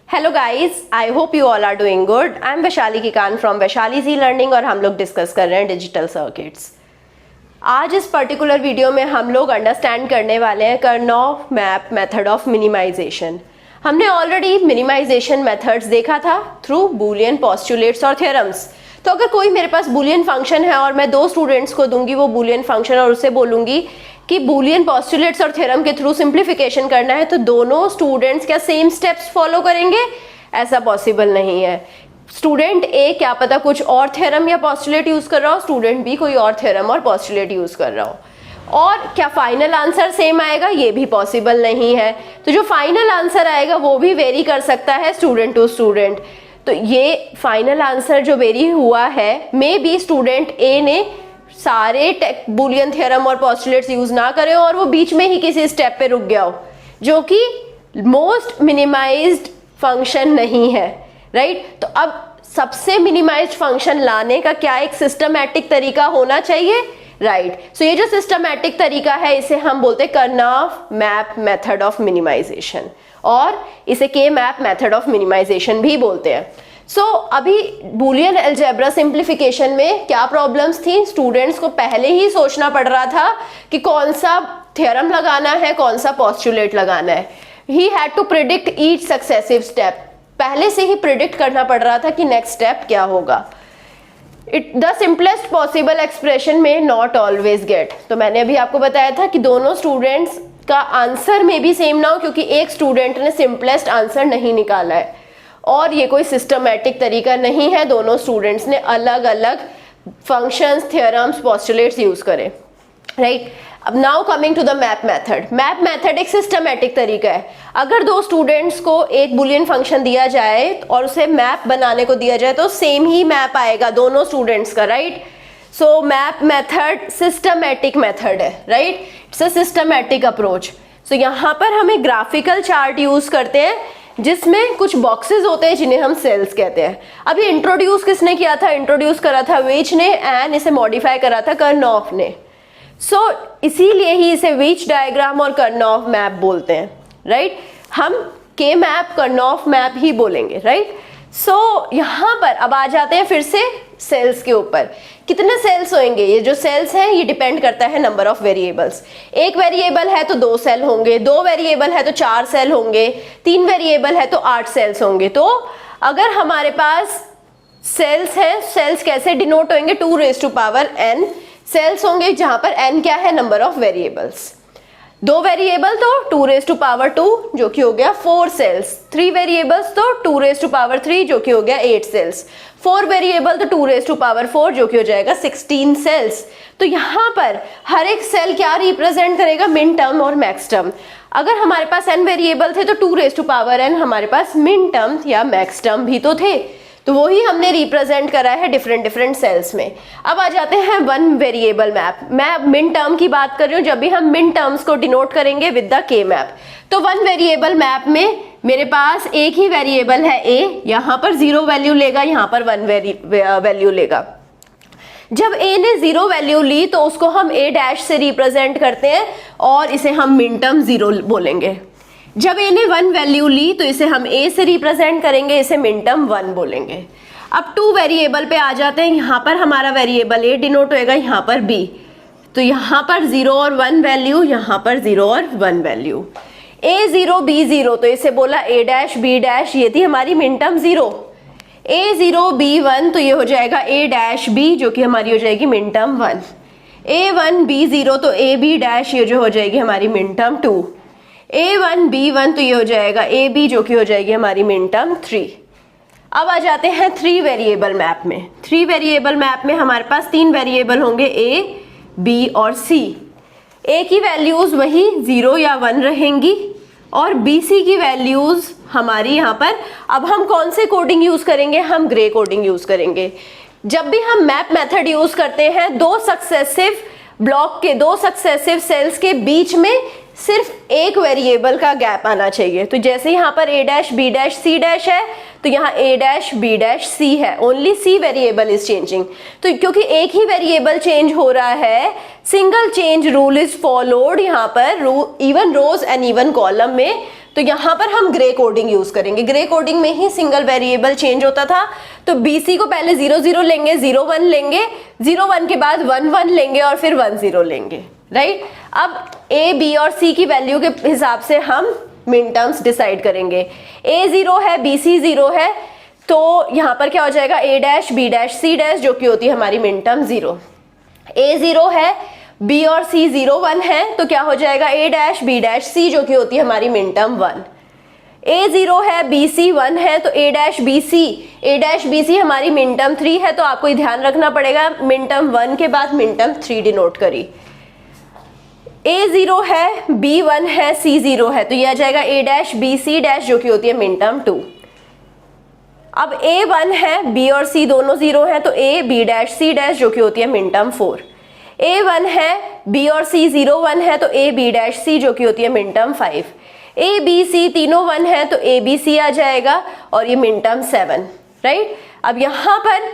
Hello guys, I hope you all are doing good. I am Vaishali Kikan from Vaishali ji learning और हम लोग discuss कर रहे हैं डिजिटल सर्किट्स। आज इस पर्टिकुलर वीडियो में हम लोग अंडरस्टैंड करने वाले हैं कर्नॉह मैप मेथड ऑफ मिनिमाइजेशन। हमने ऑलरेडी मिनिमाइजेशन मेथड्स देखा था थ्रू बूलियन पोस्टुलेट्स और थ्योरम्स। तो अगर कोई मेरे पास बूलियन फंक्शन है और मैं दो स्टूडेंट्स को दूंगी वो बूलियन फंक्शन और उससे बोलूंगी कि बूलियन पोस्टुलेट्स और थ्योरम के थ्रू सिंप्लीफिकेशन करना है, तो दोनों स्टूडेंट्स क्या सेम स्टेप्स फॉलो करेंगे? ऐसा पॉसिबल नहीं है। स्टूडेंट ए क्या पता कुछ और थ्योरम या पोस्टुलेट यूज कर रहा हो, स्टूडेंट बी कोई और थ्योरम और पोस्टुलेट यूज कर रहा हो। और क्या फाइनल आंसर सेम आएगा? ये भी पॉसिबल नहीं है। तो जो फाइनल आंसर आएगा वो भी वेरी कर सकता है स्टूडेंट टू स्टूडेंट। तो ये फाइनल आंसर जो वेरी हुआ है, मे बी स्टूडेंट ए ने सारे बूलियन थ्योरम और पोस्टुलेट्स यूज ना करे और वो बीच में ही किसी स्टेप पे रुक गया हो, जो कि मोस्ट मिनिमाइज्ड फंक्शन नहीं है, राइट? तो अब सबसे मिनिमाइज्ड फंक्शन लाने का क्या एक सिस्टमैटिक तरीका होना चाहिए, राइट? सो ये जो सिस्टमैटिक तरीका है इसे हम बोलते हैं कर्नॉह मैप मेथड ऑफ मिनिमाइजेशन, और इसे के मैप मेथड ऑफ मिनिमाइजेशन भी बोलते हैं। सो अभी बूलियन अलजेब्रा सिंप्लीफिकेशन में क्या प्रॉब्लम्स थी? स्टूडेंट्स को पहले ही सोचना पड़ रहा था कि कौन सा थ्योरम लगाना है, कौन सा पोस्टुलेट लगाना है। He had to predict each successive step. पहले से ही प्रिडिक्ट करना पड़ रहा था कि नेक्स्ट स्टेप क्या होगा। द सिंपलेस्ट पॉसिबल एक्सप्रेशन में नॉट ऑलवेज गेट। तो मैंने अभी आपको बताया था कि दोनों स्टूडेंट्स का आंसर में भी सेम ना हो, क्योंकि एक स्टूडेंट ने सिंपलेस्ट आंसर नहीं निकाला है और ये कोई सिस्टमैटिक तरीका नहीं है। दोनों स्टूडेंट्स ने अलग अलग फंक्शंस, थ्योरम्स, पोस्टुलेट्स यूज करे, राइट? अब now coming to the map method. Map method एक सिस्टमैटिक तरीका है। अगर दो स्टूडेंट्स को एक बुलियन फंक्शन दिया जाए और उसे मैप बनाने को दिया जाए तो सेम ही मैप आएगा दोनों स्टूडेंट्स का, right? So map method systematic method है, right? It's a systematic approach. So यहाँ पर हम एक ग्राफिकल चार्ट यूज करते हैं जिसमें कुछ बॉक्सेस होते हैं जिन्हें हम सेल्स कहते हैं। अब ये इंट्रोड्यूस किसने किया था? इंट्रोड्यूस करा था वेच ने, एंड इसे मॉडिफाई करा था कर्नॉह ने। सो इसीलिए ही इसे वेच डायग्राम और कर्नॉह मैप बोलते हैं, राइट? हम के मैप कर्नॉह मैप ही बोलेंगे, राइट? सो यहाँ पर अब आ जाते हैं फिर से सेल्स के ऊपर। कितने सेल्स होंगे? ये जो सेल्स हैं ये डिपेंड करता है नंबर ऑफ वेरिएबल्स। एक वेरिएबल है तो 2 सेल होंगे, 2 वेरिएबल है तो 4 सेल होंगे, 3 वेरिएबल है तो 8 सेल्स होंगे। तो अगर हमारे पास सेल्स हैं, सेल्स कैसे डिनोट होंगे? 2 raise to power n cells होंगे, जहां पर n क्या है? Number of variables. 2 वेरिएबल तो 2 रेज़ टू पावर 2 जो कि हो गया 4 सेल्स। 3 वेरिएबल्स तो 2 रेज़ टू पावर 3 जो कि हो गया 8 सेल्स। 4 वेरिएबल तो 2 रेज़ टू पावर 4 जो कि हो जाएगा 16 सेल्स। तो यहाँ पर हर एक सेल क्या रिप्रेजेंट करेगा? मिन टर्म और मैक्स टर्म। अगर हमारे पास n वेरिएबल थे तो 2 रेज़ टू पावर n हमारे पास मिन टर्म या मैक्स टर्म भी तो थे, तो वही हमने रिप्रेजेंट करा है डिफरेंट डिफरेंट सेल्स में। अब आ जाते हैं 1 वेरिएबल मैप। मैं मिन टर्म की बात कर रही हूँ, जब भी हम मिन टर्म्स को डिनोट करेंगे विद द के मैप। तो 1 वेरिएबल मैप में मेरे पास एक ही वेरिएबल है a, यहाँ पर 0 वैल्यू लेगा, यहाँ पर 1 वैल्यू लेगा। जब a ने 0 वैल्यू ली तो उसको हम a डैश से रिप्रेजेंट करते हैं और इसे हम मिन टर्म 0 बोलेंगे। जब a ने 1 वैल्यू ली तो इसे हम a से रिप्रेजेंट करेंगे, इसे मिन टर्म 1 बोलेंगे। अब 2 वेरिएबल पे आ जाते हैं। यहाँ पर हमारा वेरिएबल a डिनोट होएगा, यहाँ पर b। तो यहाँ पर 0 और 1 वैल्यू, यहाँ पर 0 और 1 वैल्यू। a0 b0, तो इसे बोला a डैश b डैश, ये थी हमारी मिन टर्म 0। a0 b1 तो ये हो जाएगा a डैश b जो कि हमारी हो जाएगी मिन टर्म 1। a1 b0 तो a b डैश ये जो हो जाएगी हमारी मिन टर्म 2। a1 b1 तो ये हो जाएगा ab जो कि हो जाएगी हमारी मिन टर्म 3। अब आ जाते हैं 3 वेरिएबल मैप में। 3 वेरिएबल मैप में हमारे पास 3 वेरिएबल होंगे a, b और c। a की वैल्यूज वही 0 या 1 रहेंगी और bc की वैल्यूज हमारी यहाँ पर। अब हम कौन से कोडिंग यूज करेंगे? हम ग्रे कोडिंग यूज करेंगे। जब भी हम मैप मेथड यूज करते हैं, 2 सक्सेसिव ब्लॉक के 2 सक्सेसिव सेल्स के बीच में सिर्फ एक वेरिएबल का गैप आना चाहिए। तो जैसे यहाँ पर a dash b dash c dash है तो यहाँ a dash b dash c है, only c variable is changing. तो क्योंकि एक ही वेरिएबल चेंज हो रहा है, single change rule is followed यहाँ पर even rows and even column में। तो यहाँ पर हम ग्रे कोडिंग यूज करेंगे। ग्रे कोडिंग में ही सिंगल वेरिएबल चेंज होता था। तो BC को पहले 0 0 लेंगे, 0 1 लेंगे, 0 1 के बाद 1 1 लेंगे और फिर 1 0 लेंगे, राइट। अब A, B और C की वैल्यू के हिसाब से हम मिन टर्म्स डिसाइड करेंगे। A 0 है, BC 0 है, तो यहाँ पर क्या हो जाएगा A dash B dash C dash, जो कि होती है हमारी मिन टर्म 0। A 0 है, B और C 0 1 है, तो क्या हो जाएगा A dash B dash C, जो कि होती है हमारी मिन टर्म 1। A 0 है, BC 1 है, तो A डैश BC हमारी मिन टर्म 3 है। तो आपको ये ध्यान रखना पड़ेगा, मिन टर्म 1 के बाद मिन टर्म 3 डिनोट करी। A 0 है, B 1 है, C 0 है, तो ये आ जाएगा A डैश BC डैश, जो कि होती है मिन टर्म 2। अब A 1 है, B और C दोनों 0 हैं, तो A B dash C dash, जो कि होती है मिन टर्म 4। A 1 है, B और C 0 1 है, तो A B डैश C, जो कि होती है min term 5। A B C तीनों 1 है, तो A B C आ जाएगा और ये मिन टर्म 7, राइट। अब यहाँ पर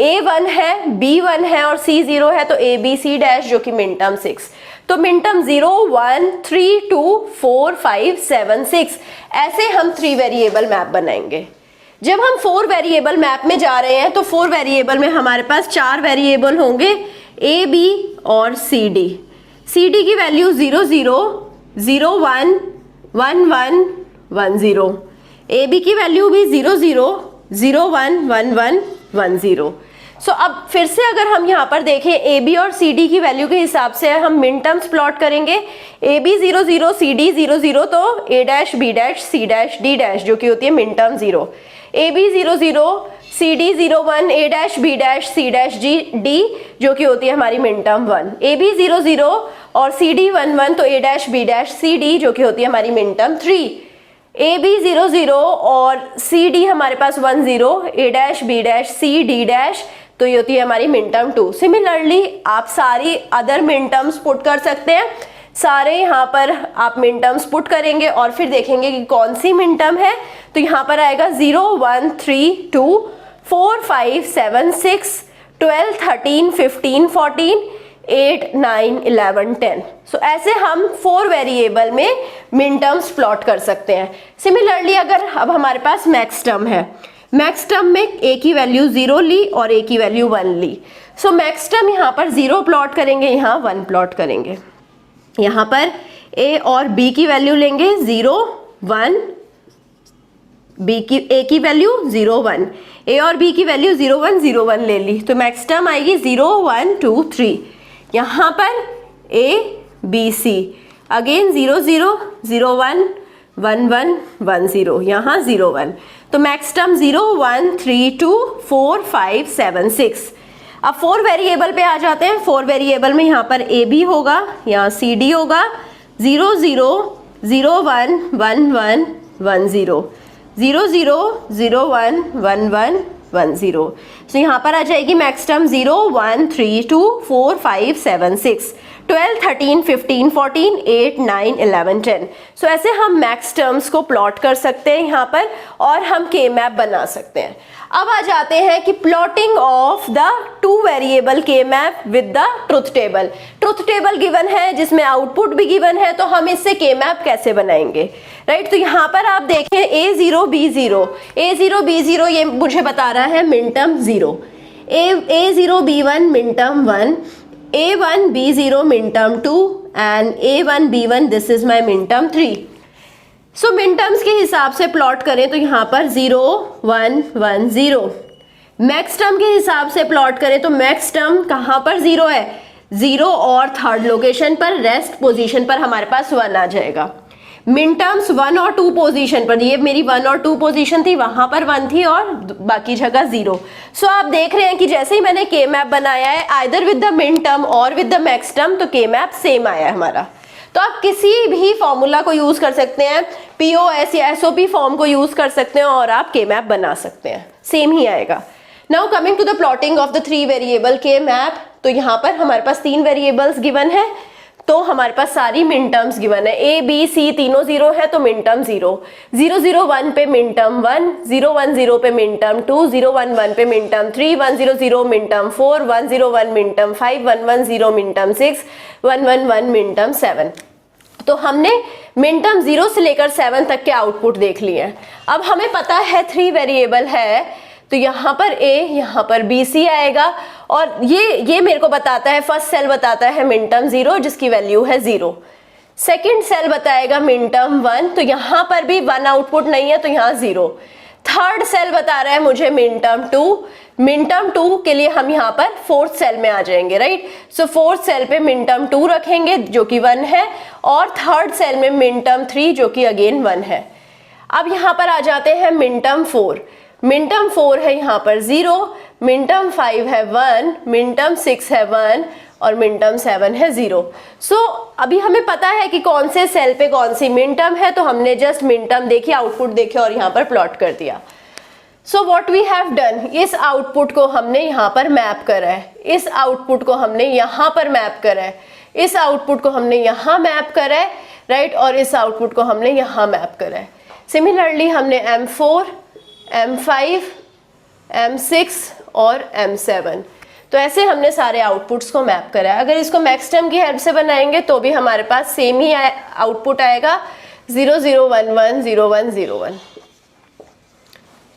A 1 है, B 1 है और C 0 है, तो A B C डैश, जो कि मिन टर्म 6। तो मिन टर्म 0 1 3 2 4 5 7 6, ऐसे हम 3 वेरिएबल मैप बनाएंगे। जब हम 4 वेरिएबल मैप में जा रहे हैं, तो 4 वेरिएबल में हमारे पास 4 वेरिएबल होंगे, A B और C D। C D की वैल्यू 0 0 0 1 1 1 1 0। A B की वैल्यू भी 0 0 0 1 1 1 1 0। सो अब फिर से अगर हम यहाँ पर देखें A B और C D की वैल्यू के हिसाब से हम मिन टर्म्स प्लॉट करेंगे। A B 0 0 C D 0 0, तो A dash B dash C dash D dash, जो कि होती है min term 0। A B 0 0 C D 0 1 A dash B dash C dash D, जो कि होती है हमारी मिन टर्म 1। A B 0 0 और C D 1 1, तो A dash B dash C D, जो कि होती है हमारी मिन टर्म 3। A B 0 0 और C D हमारे पास 1 0 A dash B dash C D dash, तो ये होती है हमारी मिन टर्म 2। सिमिलरली आप सारी अदर मिन टर्म्स पुट कर सकते हैं। सारे यहाँ पर आप मिन टर्म्स पुट करेंगे और फिर देखेंगे कि कौन सी मिन टर्म है। तो यहाँ पर आएगा 0 1 3 2 4 5 7 6 12 13 15 14 8 9 11 10। सो ऐसे हम 4 वेरिएबल में मिन टर्म्स प्लॉट कर सकते हैं। सिमिलरली अगर अब हमारे पास मैक्स टर्म है, मैक्स टर्म में A की वैल्यू 0 ली और A की वैल्यू 1 ली। सो मैक्स टर्म यहाँ पर 0 प्लॉट करेंगे, यहाँ 1 प्लॉट करेंगे। यहाँ पर A और B की वैल्यू लेंगे 0 1, A की वैल्यू 0 1, A और B की वैल्यू 0 1 0 1 ले ली, तो मैक्स टर्म आएगी 0 1 2 3। यहाँ पर A B C अगेन 0 0 0 1 1 1 1 0, यहाँ 0 1, तो मैक्स टर्म 0 1 3 2 4 5 7 6। अब 4 वेरिएबल पे आ जाते हैं। 4 वेरिएबल में यहाँ पर A B होगा, यहाँ C D होगा, 0 0 0 1 1 1 1 0, 0 0 0 1 1 1 1 0। तो यहाँ पर आ जाएगी मैक्स टर्म 0 1 3 2 4 5 7 6 12 13 15 14 8 9 11 10। सो ऐसे हम मैक्स टर्म्स को प्लॉट कर सकते हैं यहाँ पर और हम के मैप बना सकते हैं। अब आ जाते हैं कि plotting of the 2 variable K map with the truth table. Truth table given है जिसमें आउटपुट भी गिवन है, तो हम इससे के मैप कैसे बनाएंगे, राइट। तो यहाँ पर आप देखें A0 B0, A0 B0 ये मुझे बता रहा है min term 0, A0 B1 min term 1, A1 B0 min term 2 and A1 B1 this is my min term 3। सो मिन टर्म्स के हिसाब से प्लॉट करें तो यहाँ पर 0 1 1 0। मैक्स टर्म के हिसाब से प्लॉट करें तो मैक्स टर्म कहाँ पर 0 है, 0 और थर्ड लोकेशन पर, रेस्ट पोजीशन पर हमारे पास 1 आ जाएगा। मिन टर्म्स 1 और 2 पोजीशन पर, ये मेरी 1 और 2 पोजीशन थी, वहां पर 1 थी और बाकी जगह 0। सो आप देख रहे हैं कि जैसे ही मैंने के मैप बनाया है either with the min term और विद द मैक्स टर्म, तो के मैप सेम आया है हमारा। तो आप किसी भी फॉर्मूला को यूज कर सकते हैं, POS या SOP फॉर्म को यूज कर सकते हैं और आप के मैप बना सकते हैं, सेम ही आएगा। Now coming to the plotting of the 3 variable K map. तो यहाँ पर हमारे पास 3 वेरिएबल्स गिवन है, तो हमारे पास सारी मिन टर्म्स गिवन है। A B C तीनों 0 है, तो मिन टर्म 0, 0 0 1 पे मिन टर्म 1, 0 1 0 पे मिन टर्म 2, 0 1 1 पे min term 3, 1 0 0 min term 4, 1 0 1 min term 5, 1 1 0 min term 6, 1 1 1 min term 7। तो हमने मिन टर्म 0 से लेकर 7 तक के आउटपुट देख लिए। अब हमें पता है 3 वेरिएबल है, तो यहाँ पर A, यहाँ पर BC आएगा, और ये मेरे को बताता है, फर्स्ट सेल बताता है मिन टर्म 0 जिसकी वैल्यू है 0, सेकेंड सेल बताएगा मिन टर्म 1, तो यहाँ पर भी 1 आउटपुट नहीं है तो यहाँ 0, थर्ड सेल बता रहा है मुझे मिन टर्म 2, मिन टर्म 2 के लिए हम यहाँ पर फोर्थ सेल में आ जाएंगे, राइट। सो फोर्थ सेल पे मिन टर्म 2 रखेंगे जो कि 1 है, और थर्ड सेल में मिन टर्म 3 जो कि अगेन 1 है। अब यहाँ पर आ जाते हैं मिन टर्म 4, मिन टर्म 4 है यहाँ पर 0, मिन टर्म 5 है 1, मिन टर्म 6 है 1 और मिन टर्म 7 है 0। सो अभी हमें पता है कि कौन से सेल पे कौन सी मिन टर्म है, तो हमने जस्ट मिन टर्म देखी, आउटपुट देखे और यहाँ पर प्लॉट कर दिया। So what we have done, इस आउटपुट को हमने यहाँ पर मैप करा है, इस आउटपुट को हमने यहाँ पर मैप करा है, इस आउटपुट को हमने यहाँ मैप करा है, राइट, और इस आउटपुट को हमने यहाँ मैप करा है। सिमिलरली हमने M4, M5, M6 और M7, तो ऐसे हमने सारे आउटपुट्स को मैप करा है। अगर इसको मैक्स टर्म की हेल्प से बनाएंगे तो भी हमारे पास सेम ही आउटपुट आएगा, 0 0 1 1 0 1 0 1,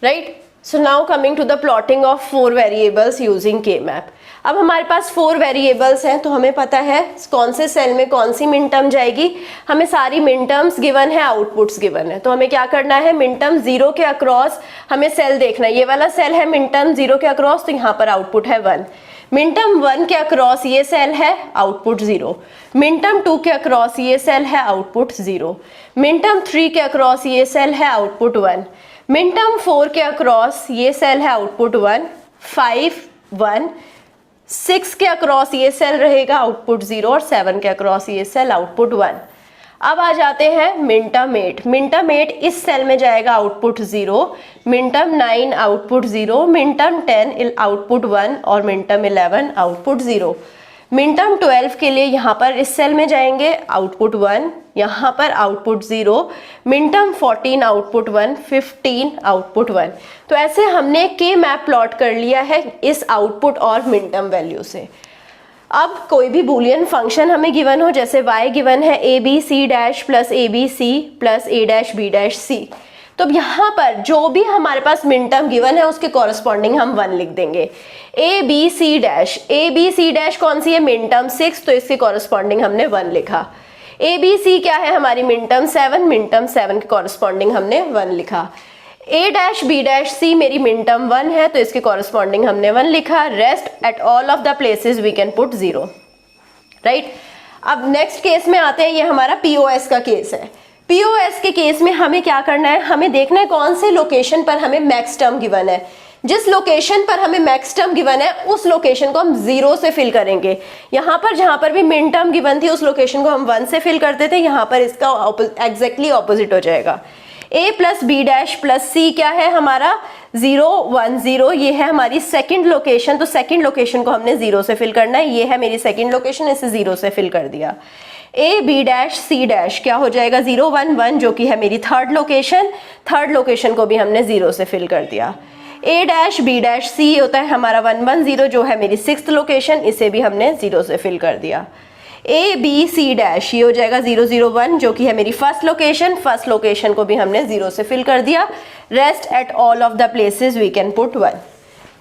right. So now coming to the plotting of 4 variables using K map. अब हमारे पास 4 वेरिएबल्स हैं, तो हमें पता है कौन से सेल में कौन सी मिन टर्म जाएगी, हमें सारी मिन टर्म्स गिवन है, आउटपुट्स गिवन है, तो हमें क्या करना है, मिन टर्म 0 के अक्रॉस हमें सेल देखना है, ये वाला सेल है मिन टर्म 0 के अक्रॉस, तो यहाँ पर आउटपुट है 1, मिन टर्म 1 के अक्रॉस ये सेल है, आउटपुट 0, मिन टर्म 2 के अक्रॉस ये सेल है, आउटपुट 0, मिन टर्म 3 के अक्रॉस ये सेल है, आउटपुट 1, मिन टर्म 4 के अक्रॉस ये सेल है, आउटपुट 1, 5 1, 6 के अक्रॉस ये सेल रहेगा, आउटपुट 0, और 7 के अक्रॉस ये सेल, आउटपुट 1। अब आ जाते हैं मिन टर्म 8, मिन टर्म 8 इस सेल में जाएगा, output 0, min term 9 output 0, min term 10 output 1 और min term 11 output 0। Min term 12 के लिए यहाँ पर इस सेल में जाएंगे, आउटपुट 1, यहाँ पर output 0, min term 14 output 1, 15 output 1। तो ऐसे हमने के मैप प्लॉट कर लिया है इस आउटपुट और मिन टर्म वैल्यू से। अब कोई भी बूलियन फंक्शन हमें गिवन हो, जैसे y गिवन है a b c dash plus a b c plus a dash b dash c, तो अब यहाँ पर जो भी हमारे पास मिन टर्म गिवन है उसके कॉरस्पॉन्डिंग हम 1 लिख देंगे। a b c डैश कौन सी है, मिन टर्म 6, तो इसके कॉरस्पॉन्डिंग हमने 1 लिखा। a b c क्या है, हमारी मिन टर्म 7, मिन टर्म 7 के कॉरस्पॉन्डिंग हमने 1 लिखा। a dash b dash c मेरी मिन टर्म 1 है, तो इसके कॉरस्पॉन्डिंग हमने 1 लिखा। Rest at all of the places we can put 0, right. अब नेक्स्ट केस में आते हैं, ये हमारा POS का केस है। POS के केस में हमें क्या करना है, हमें देखना है कौन से लोकेशन पर हमें मैक्स टर्म गिवन है। जिस लोकेशन पर हमें मैक्स टर्म गिवन है उस लोकेशन को हम 0 से फिल करेंगे। यहाँ पर जहाँ पर भी मिन टर्म गिवन थी उस लोकेशन को हम 1 से फिल करते थे, यहाँ पर इसका एग्जैक्टली ऑपोजिट हो जाएगा। a plus B dash plus C क्या है हमारा, 0 1 0, ये है हमारी सेकंड लोकेशन, तो सेकंड लोकेशन को हमने 0 से फिल करना है। ये है मेरी सेकंड लोकेशन, इसे 0 से फिल कर दिया। a b dash c dash क्या हो जाएगा, 0 1 1, जो कि है मेरी थर्ड लोकेशन, थर्ड लोकेशन को भी हमने 0 से फिल कर दिया। a dash b dash c होता है हमारा 1 1 0, जो है मेरी सिक्स्थ लोकेशन, इसे भी हमने 0 से फिल कर दिया। a b c डैश ये हो जाएगा 0 0 1, जो कि है मेरी फर्स्ट लोकेशन, फर्स्ट लोकेशन को भी हमने 0 से फिल कर दिया। Rest at all of the places we can put 1।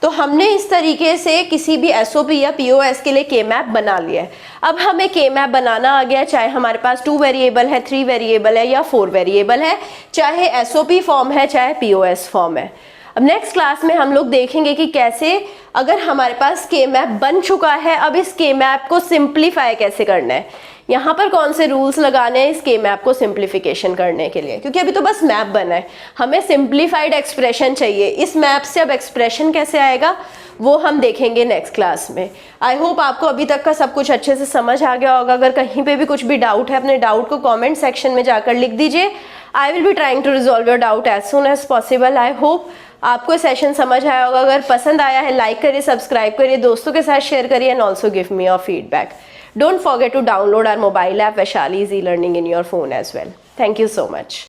तो हमने इस तरीके से किसी भी SOP या POS के लिए के मैप बना लिया है। अब हमें के मैप बनाना आ गया, चाहे हमारे पास 2 वेरिएबल है, 3 वेरिएबल है या 4 वेरिएबल है, चाहे SOP फॉर्म है चाहे POS फॉर्म है। अब नेक्स्ट क्लास में हम लोग देखेंगे कि कैसे अगर हमारे पास के मैप बन चुका है, अब इस के मैप को सिंप्लीफाई कैसे करना है, यहाँ पर कौन से रूल्स लगाने हैं इस के मैप को सिंप्लीफिकेशन करने के लिए, क्योंकि अभी तो बस मैप बना है, हमें सिंप्लीफाइड एक्सप्रेशन चाहिए। इस मैप से अब एक्सप्रेशन कैसे आएगा वो हम देखेंगे नेक्स्ट क्लास में। आई होप आपको अभी तक का सब कुछ अच्छे से समझ आ गया होगा। अगर कहीं पे भी कुछ भी डाउट है, अपने डाउट को कमेंट सेक्शन में जाकर लिख दीजिए। I will be trying to resolve your doubt as soon as possible. I hope आपको सेशन समझ आया होगा। अगर पसंद आया है लाइक करिए, सब्सक्राइब करिए, दोस्तों के साथ शेयर करिए and also give me your feedback. Don't forget to download our mobile app Vaishali Easy Learning in your phone as well. Thank you so much.